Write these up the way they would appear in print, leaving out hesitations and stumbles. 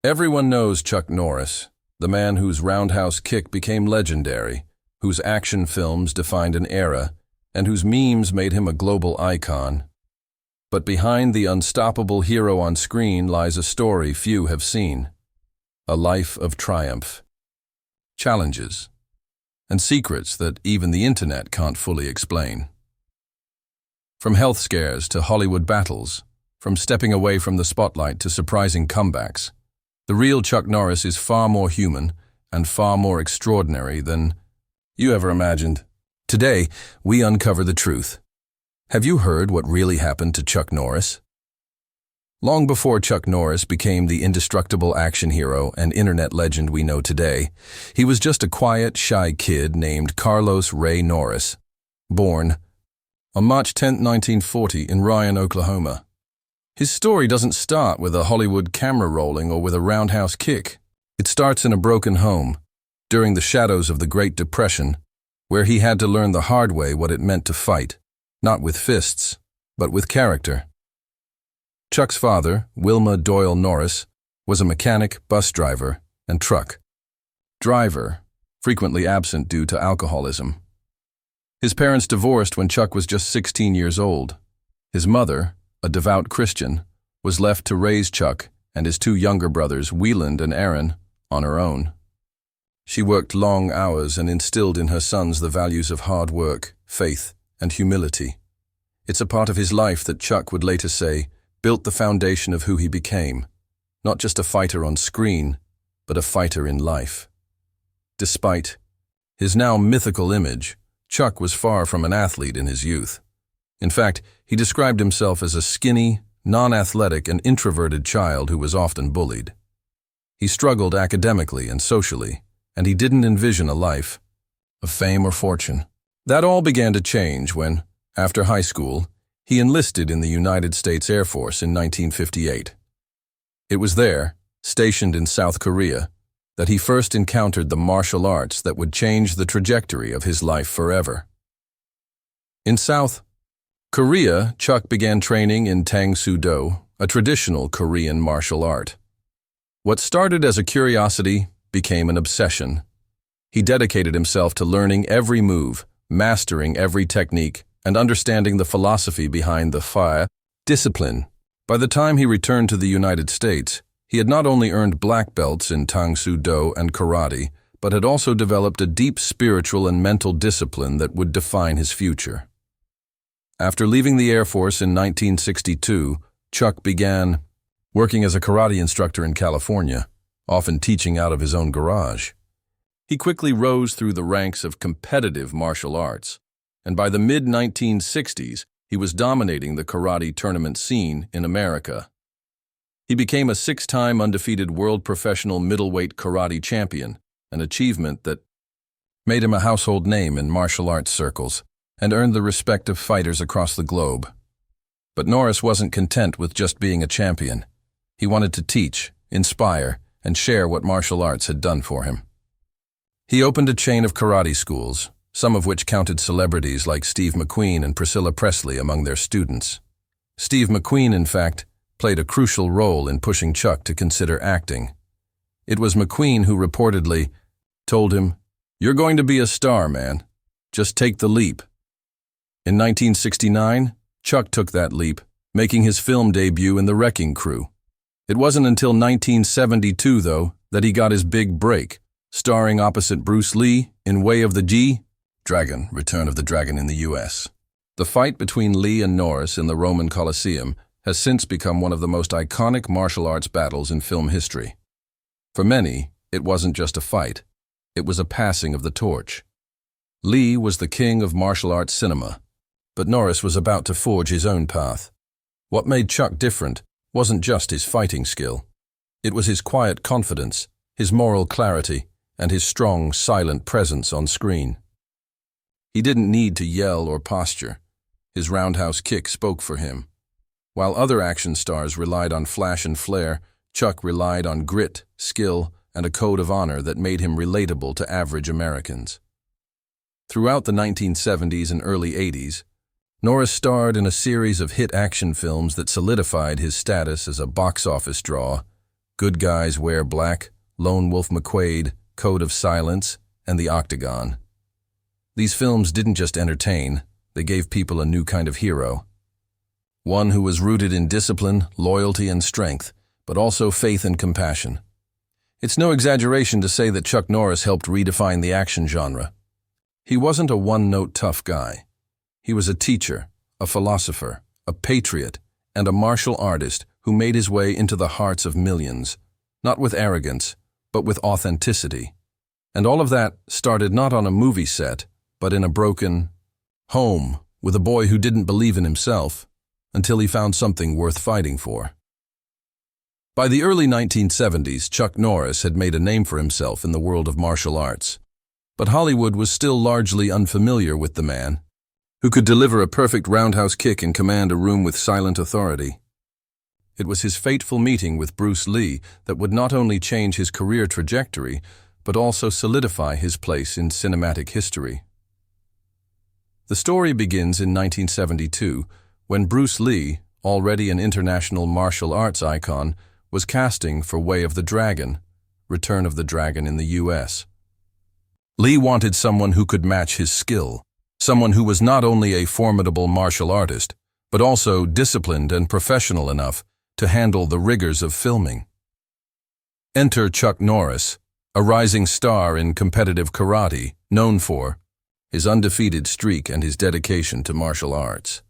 Everyone knows Chuck Norris, the man whose roundhouse kick became legendary, whose action films defined an era, and whose memes made him a global icon. But behind the unstoppable hero on screen lies a story few have seen. A life of triumph, challenges, and secrets that even the internet can't fully explain. From health scares to Hollywood battles, from stepping away from the spotlight to surprising comebacks, the real Chuck Norris is far more human and far more extraordinary than you ever imagined. Today, we uncover the truth. Have you heard what really happened to Chuck Norris? Long before Chuck Norris became the indestructible action hero and internet legend we know today, he was just a quiet, shy kid named Carlos Ray Norris, born on March 10, 1940 in Ryan, Oklahoma. His story doesn't start with a Hollywood camera rolling or with a roundhouse kick. It starts in a broken home, during the shadows of the Great Depression, where he had to learn the hard way what it meant to fight, not with fists, but with character. Chuck's father, Wilma Doyle Norris, was a mechanic, bus driver, and truck driver, frequently absent due to alcoholism. His parents divorced when Chuck was just 16 years old. His mother, a devout Christian, was left to raise Chuck and his two younger brothers, Wieland and Aaron, on her own. She worked long hours and instilled in her sons the values of hard work, faith, and humility. It's a part of his life that Chuck would later say built the foundation of who he became, not just a fighter on screen, but a fighter in life. Despite his now mythical image, Chuck was far from an athlete in his youth. In fact, he described himself as a skinny, non-athletic, and introverted child who was often bullied. He struggled academically and socially, and he didn't envision a life of fame or fortune. That all began to change when, after high school, he enlisted in the United States Air Force in 1958. It was there, stationed in South Korea, that he first encountered the martial arts that would change the trajectory of his life forever. In South Korea, Chuck began training in Tang Soo Do, a traditional Korean martial art. What started as a curiosity became an obsession. He dedicated himself to learning every move, mastering every technique, and understanding the philosophy behind the fire discipline. By the time he returned to the United States, he had not only earned black belts in Tang Soo Do and karate, but had also developed a deep spiritual and mental discipline that would define his future. After leaving the Air Force in 1962, Chuck began working as a karate instructor in California, often teaching out of his own garage. He quickly rose through the ranks of competitive martial arts, and by the mid-1960s, he was dominating the karate tournament scene in America. He became a 6-time undefeated world professional middleweight karate champion, an achievement that made him a household name in martial arts circles and earned the respect of fighters across the globe. But Norris wasn't content with just being a champion. He wanted to teach, inspire, and share what martial arts had done for him. He opened a chain of karate schools, some of which counted celebrities like Steve McQueen and Priscilla Presley among their students. Steve McQueen, in fact, played a crucial role in pushing Chuck to consider acting. It was McQueen who reportedly told him, "You're going to be a star, man. Just take the leap." In 1969, Chuck took that leap, making his film debut in The Wrecking Crew. It wasn't until 1972, though, that he got his big break, starring opposite Bruce Lee in Way of the Dragon, Return of the Dragon in the U.S. The fight between Lee and Norris in the Roman Colosseum has since become one of the most iconic martial arts battles in film history. For many, it wasn't just a fight. It was a passing of the torch. Lee was the king of martial arts cinema, but Norris was about to forge his own path. What made Chuck different wasn't just his fighting skill. It was his quiet confidence, his moral clarity, and his strong, silent presence on screen. He didn't need to yell or posture. His roundhouse kick spoke for him. While other action stars relied on flash and flair, Chuck relied on grit, skill, and a code of honor that made him relatable to average Americans. Throughout the 1970s and early 80s, Norris starred in a series of hit action films that solidified his status as a box office draw: Good Guys Wear Black, Lone Wolf McQuade, Code of Silence, and The Octagon. These films didn't just entertain, they gave people a new kind of hero. One who was rooted in discipline, loyalty, and strength, but also faith and compassion. It's no exaggeration to say that Chuck Norris helped redefine the action genre. He wasn't a one-note tough guy. He was a teacher, a philosopher, a patriot, and a martial artist who made his way into the hearts of millions, not with arrogance, but with authenticity. And all of that started not on a movie set, but in a broken home with a boy who didn't believe in himself until he found something worth fighting for. By the early 1970s, Chuck Norris had made a name for himself in the world of martial arts. But Hollywood was still largely unfamiliar with the man, who could deliver a perfect roundhouse kick and command a room with silent authority. It was his fateful meeting with Bruce Lee that would not only change his career trajectory, but also solidify his place in cinematic history. The story begins in 1972, when Bruce Lee, already an international martial arts icon, was casting for Way of the Dragon, Return of the Dragon in the U.S. Lee wanted someone who could match his skill, someone who was not only a formidable martial artist, but also disciplined and professional enough to handle the rigors of filming. Enter Chuck Norris, a rising star in competitive karate, known for his undefeated streak and his dedication to martial arts.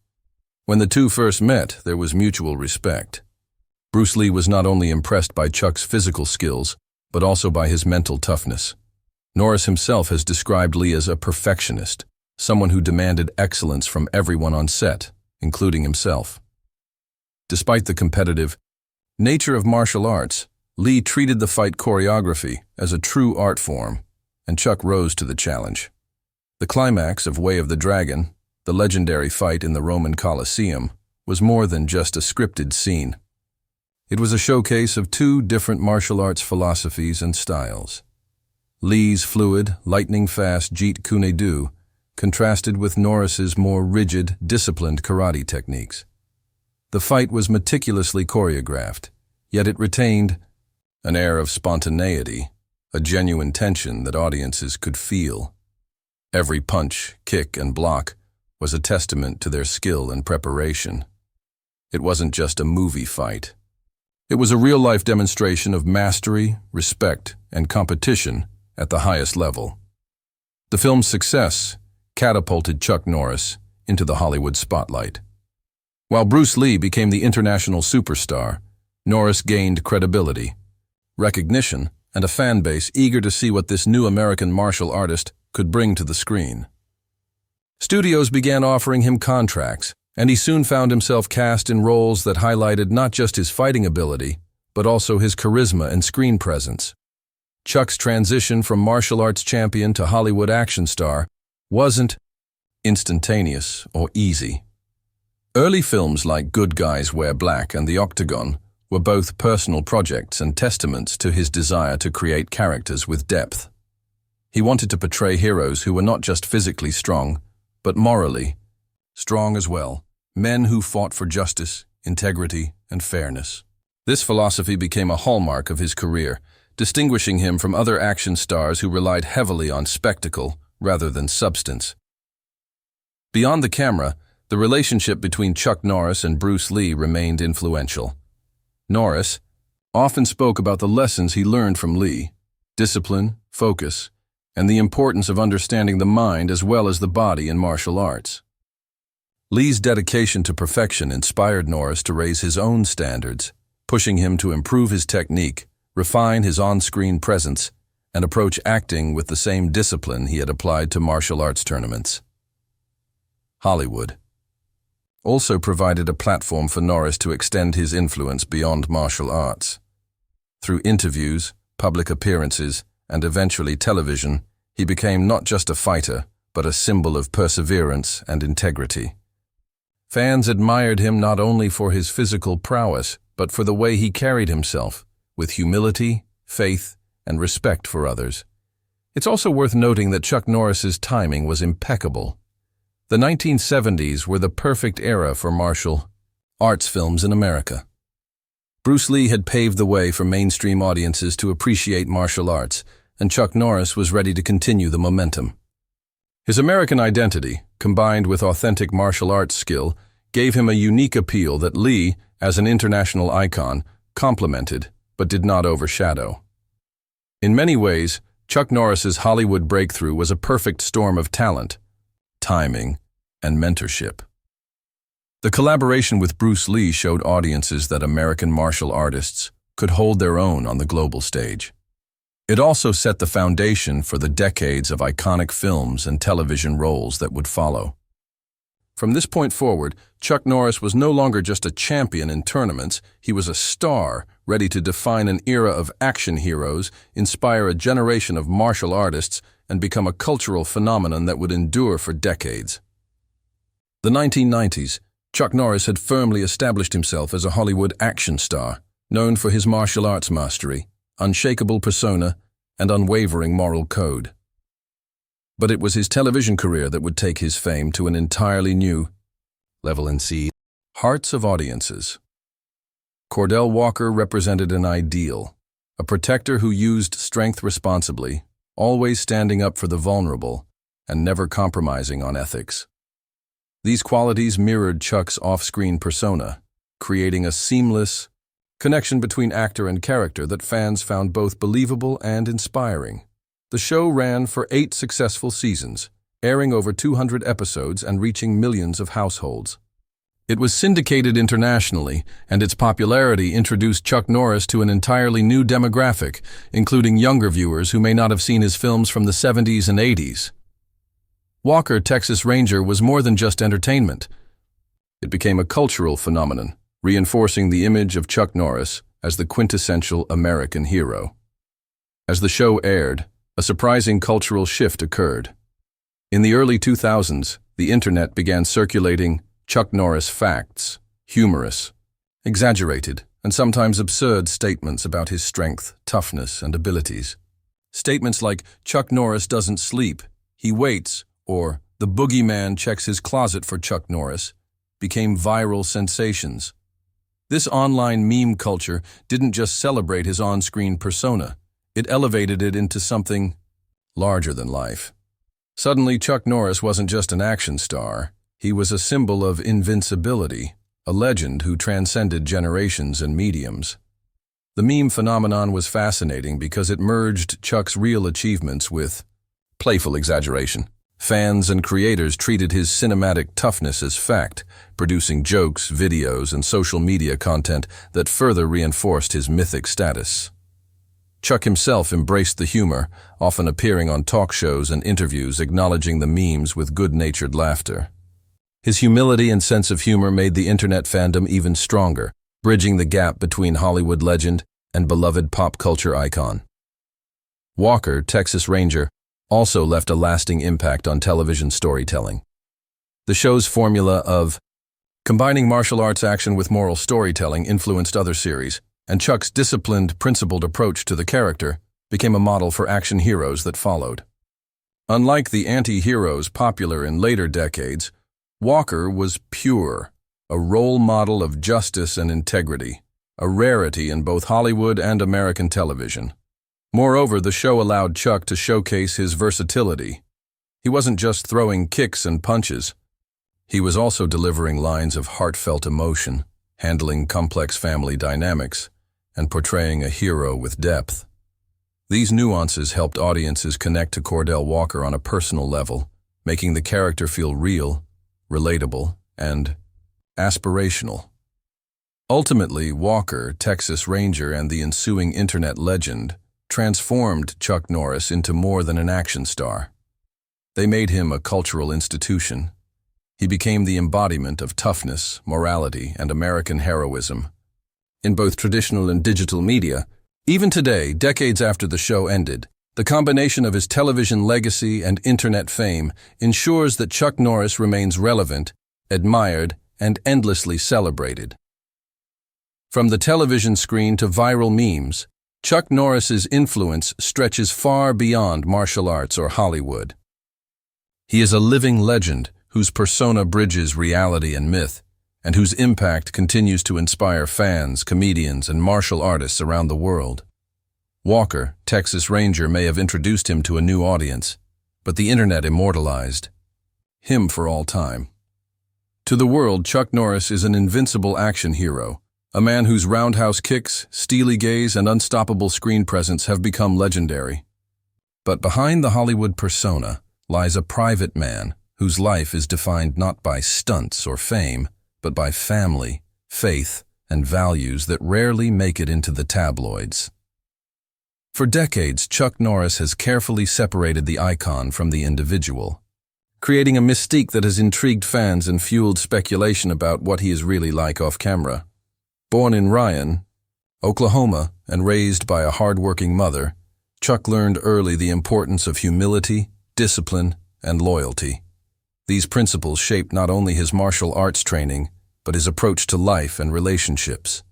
When the two first met, there was mutual respect. Bruce Lee was not only impressed by Chuck's physical skills, but also by his mental toughness. Norris himself has described Lee as a perfectionist, someone who demanded excellence from everyone on set, including himself. Despite the competitive nature of martial arts, Lee treated the fight choreography as a true art form, and Chuck rose to the challenge. The climax of Way of the Dragon, the legendary fight in the Roman Colosseum, was more than just a scripted scene. It was a showcase of two different martial arts philosophies and styles. Lee's fluid, lightning-fast Jeet Kune Do contrasted with Norris's more rigid, disciplined karate techniques. The fight was meticulously choreographed, yet it retained an air of spontaneity, a genuine tension that audiences could feel. Every punch, kick, and block was a testament to their skill and preparation. It wasn't just a movie fight. It was a real-life demonstration of mastery, respect, and competition at the highest level. The film's success catapulted Chuck Norris into the Hollywood spotlight. While Bruce Lee became the international superstar, Norris gained credibility, recognition, and a fan base eager to see what this new American martial artist could bring to the screen. Studios began offering him contracts, and he soon found himself cast in roles that highlighted not just his fighting ability, but also his charisma and screen presence. Chuck's transition from martial arts champion to Hollywood action star wasn't instantaneous or easy. Early films like Good Guys Wear Black and The Octagon were both personal projects and testaments to his desire to create characters with depth. He wanted to portray heroes who were not just physically strong, but morally strong as well, men who fought for justice, integrity, and fairness. This philosophy became a hallmark of his career, distinguishing him from other action stars who relied heavily on spectacle rather than substance. Beyond the camera, the relationship between Chuck Norris and Bruce Lee remained influential. Norris often spoke about the lessons he learned from Lee: discipline, focus, and the importance of understanding the mind as well as the body in martial arts. Lee's dedication to perfection inspired Norris to raise his own standards, pushing him to improve his technique, refine his on-screen presence, and approach acting with the same discipline he had applied to martial arts tournaments. Hollywood also provided a platform for Norris to extend his influence beyond martial arts. Through interviews, public appearances, and eventually television, he became not just a fighter, but a symbol of perseverance and integrity. Fans admired him not only for his physical prowess, but for the way he carried himself, with humility, faith, and respect for others. It's also worth noting that Chuck Norris's timing was impeccable. The 1970s were the perfect era for martial arts films in America. Bruce Lee had paved the way for mainstream audiences to appreciate martial arts, and Chuck Norris was ready to continue the momentum. His American identity, combined with authentic martial arts skill, gave him a unique appeal that Lee, as an international icon, complemented but did not overshadow. In many ways, Chuck Norris's Hollywood breakthrough was a perfect storm of talent, timing, and mentorship. The collaboration with Bruce Lee showed audiences that American martial artists could hold their own on the global stage. It also set the foundation for the decades of iconic films and television roles that would follow. From this point forward, Chuck Norris was no longer just a champion in tournaments, he was a star, ready to define an era of action heroes, inspire a generation of martial artists, and become a cultural phenomenon that would endure for decades. The 1990s, Chuck Norris had firmly established himself as a Hollywood action star, known for his martial arts mastery, unshakable persona, and unwavering moral code. But it was his television career that would take his fame to an entirely new level and see hearts of audiences. Cordell Walker represented an ideal, a protector who used strength responsibly, always standing up for the vulnerable, and never compromising on ethics. These qualities mirrored Chuck's off-screen persona, creating a seamless connection between actor and character that fans found both believable and inspiring. The show ran for 8 successful seasons, airing over 200 episodes and reaching millions of households. It was syndicated internationally, and its popularity introduced Chuck Norris to an entirely new demographic, including younger viewers who may not have seen his films from the 70s and 80s. Walker, Texas Ranger was more than just entertainment. It became a cultural phenomenon, reinforcing the image of Chuck Norris as the quintessential American hero. As the show aired, a surprising cultural shift occurred. In the early 2000s, the internet began circulating Chuck Norris facts, humorous, exaggerated, and sometimes absurd statements about his strength, toughness, and abilities. Statements like, "Chuck Norris doesn't sleep, he waits," or "The boogeyman checks his closet for Chuck Norris," became viral sensations. This online meme culture didn't just celebrate his on-screen persona, it elevated it into something larger than life. Suddenly, Chuck Norris wasn't just an action star, he was a symbol of invincibility, a legend who transcended generations and mediums. The meme phenomenon was fascinating because it merged Chuck's real achievements with playful exaggeration. Fans and creators treated his cinematic toughness as fact, producing jokes, videos, and social media content that further reinforced his mythic status. Chuck himself embraced the humor, often appearing on talk shows and interviews acknowledging the memes with good-natured laughter. His humility and sense of humor made the internet fandom even stronger, bridging the gap between Hollywood legend and beloved pop culture icon. Walker, Texas Ranger, also left a lasting impact on television storytelling. The show's formula of combining martial arts action with moral storytelling influenced other series, and Chuck's disciplined, principled approach to the character became a model for action heroes that followed. Unlike the anti-heroes popular in later decades, Walker was pure, a role model of justice and integrity, a rarity in both Hollywood and American television. Moreover, the show allowed Chuck to showcase his versatility. He wasn't just throwing kicks and punches. He was also delivering lines of heartfelt emotion, handling complex family dynamics, and portraying a hero with depth. These nuances helped audiences connect to Cordell Walker on a personal level, making the character feel real, relatable, and aspirational. Ultimately, Walker, Texas Ranger, and the ensuing internet legend transformed Chuck Norris into more than an action star. They made him a cultural institution. He became the embodiment of toughness, morality, and American heroism. In both traditional and digital media, even today, decades after the show ended, the combination of his television legacy and internet fame ensures that Chuck Norris remains relevant, admired, and endlessly celebrated. From the television screen to viral memes, Chuck Norris's influence stretches far beyond martial arts or Hollywood. He is a living legend whose persona bridges reality and myth, and whose impact continues to inspire fans, comedians, and martial artists around the world. Walker, Texas Ranger, may have introduced him to a new audience, but the internet immortalized him for all time. To the world, Chuck Norris is an invincible action hero, a man whose roundhouse kicks, steely gaze, and unstoppable screen presence have become legendary. But behind the Hollywood persona lies a private man whose life is defined not by stunts or fame, but by family, faith, and values that rarely make it into the tabloids. For decades, Chuck Norris has carefully separated the icon from the individual, creating a mystique that has intrigued fans and fueled speculation about what he is really like off-camera. Born in Ryan, Oklahoma, and raised by a hard-working mother, Chuck learned early the importance of humility, discipline, and loyalty. These principles shaped not only his martial arts training, but his approach to life and relationships.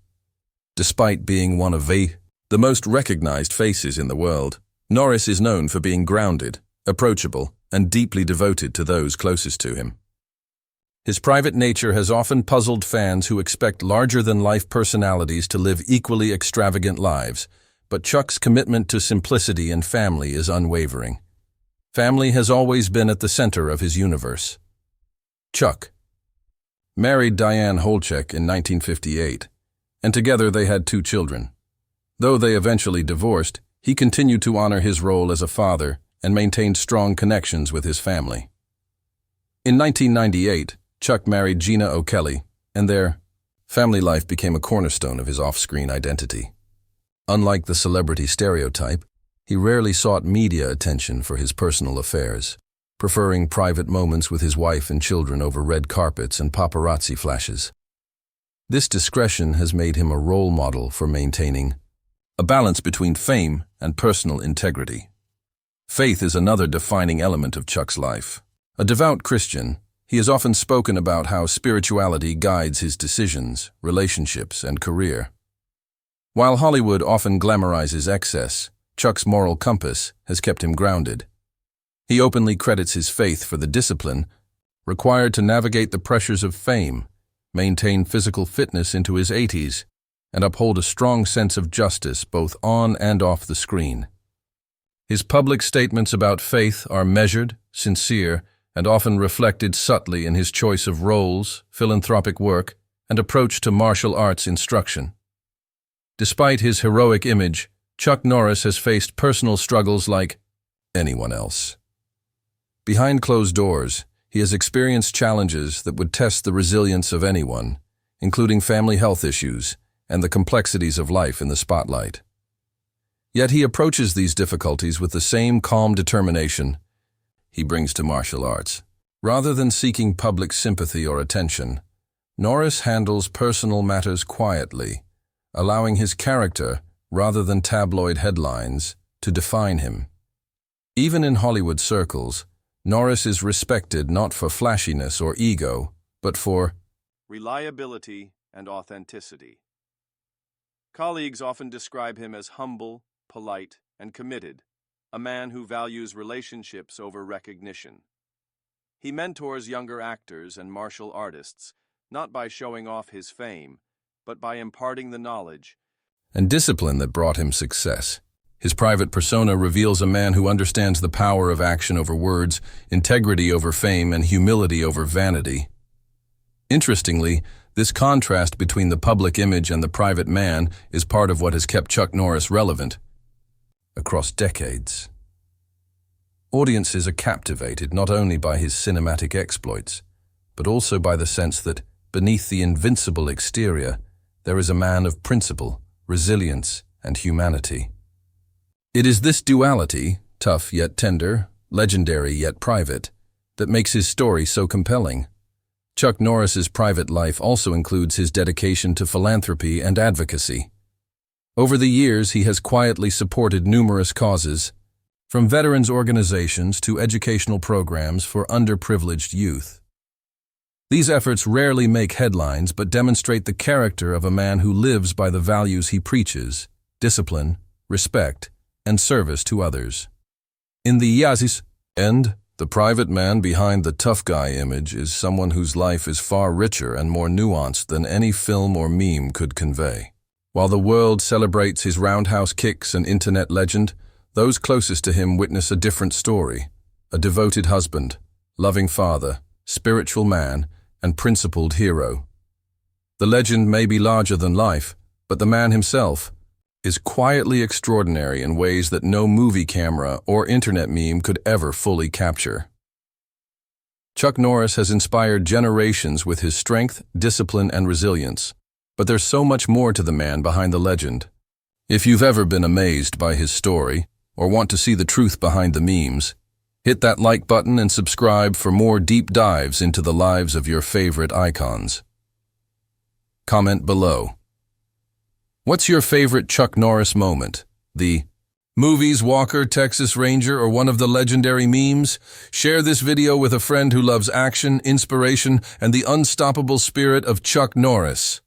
Despite being one of the most recognized faces in the world, Norris is known for being grounded, approachable, and deeply devoted to those closest to him. His private nature has often puzzled fans who expect larger-than-life personalities to live equally extravagant lives, but Chuck's commitment to simplicity and family is unwavering. Family has always been at the center of his universe. Chuck married Diane Holchek in 1958, and together they had 2 children. Though they eventually divorced, he continued to honor his role as a father and maintained strong connections with his family. In 1998, Chuck married Gina O'Kelly, and their family life became a cornerstone of his off-screen identity. Unlike the celebrity stereotype, he rarely sought media attention for his personal affairs, preferring private moments with his wife and children over red carpets and paparazzi flashes. This discretion has made him a role model for maintaining a balance between fame and personal integrity. Faith is another defining element of Chuck's life. A devout Christian, he has often spoken about how spirituality guides his decisions, relationships, and career. While Hollywood often glamorizes excess, Chuck's moral compass has kept him grounded. He openly credits his faith for the discipline required to navigate the pressures of fame, maintain physical fitness into his 80s, and uphold a strong sense of justice both on and off the screen. His public statements about faith are measured, sincere, and often reflected subtly in his choice of roles, philanthropic work, and approach to martial arts instruction. Despite his heroic image, Chuck Norris has faced personal struggles like anyone else. Behind closed doors, he has experienced challenges that would test the resilience of anyone, including family health issues and the complexities of life in the spotlight. Yet he approaches these difficulties with the same calm determination he brings to martial arts. Rather than seeking public sympathy or attention, Norris handles personal matters quietly, allowing his character, rather than tabloid headlines, to define him. Even in Hollywood circles, Norris is respected not for flashiness or ego, but for reliability and authenticity. Colleagues often describe him as humble, polite, and committed, a man who values relationships over recognition. He mentors younger actors and martial artists, not by showing off his fame, but by imparting the knowledge and discipline that brought him success. His private persona reveals a man who understands the power of action over words, integrity over fame, and humility over vanity. Interestingly, this contrast between the public image and the private man is part of what has kept Chuck Norris relevant across decades. Audiences are captivated not only by his cinematic exploits, but also by the sense that beneath the invincible exterior, there is a man of principle, resilience, and humanity. It is this duality, tough yet tender, legendary yet private, that makes his story so compelling. Chuck Norris's private life also includes his dedication to philanthropy and advocacy. Over the years, he has quietly supported numerous causes, from veterans organizations to educational programs for underprivileged youth. These efforts rarely make headlines but demonstrate the character of a man who lives by the values he preaches: discipline, respect, and service to others. In the years and The private man behind the tough guy image is someone whose life is far richer and more nuanced than any film or meme could convey. While the world celebrates his roundhouse kicks and internet legend, those closest to him witness a different story. A devoted husband, loving father, spiritual man, and principled hero. The legend may be larger than life, but the man himself is quietly extraordinary in ways that no movie camera or internet meme could ever fully capture. Chuck Norris has inspired generations with his strength, discipline, and resilience, but there's so much more to the man behind the legend. If you've ever been amazed by his story, or want to see the truth behind the memes, hit that like button and subscribe for more deep dives into the lives of your favorite icons. Comment below. What's your favorite Chuck Norris moment? The movies, Walker, Texas Ranger, or one of the legendary memes? Share this video with a friend who loves action, inspiration, and the unstoppable spirit of Chuck Norris.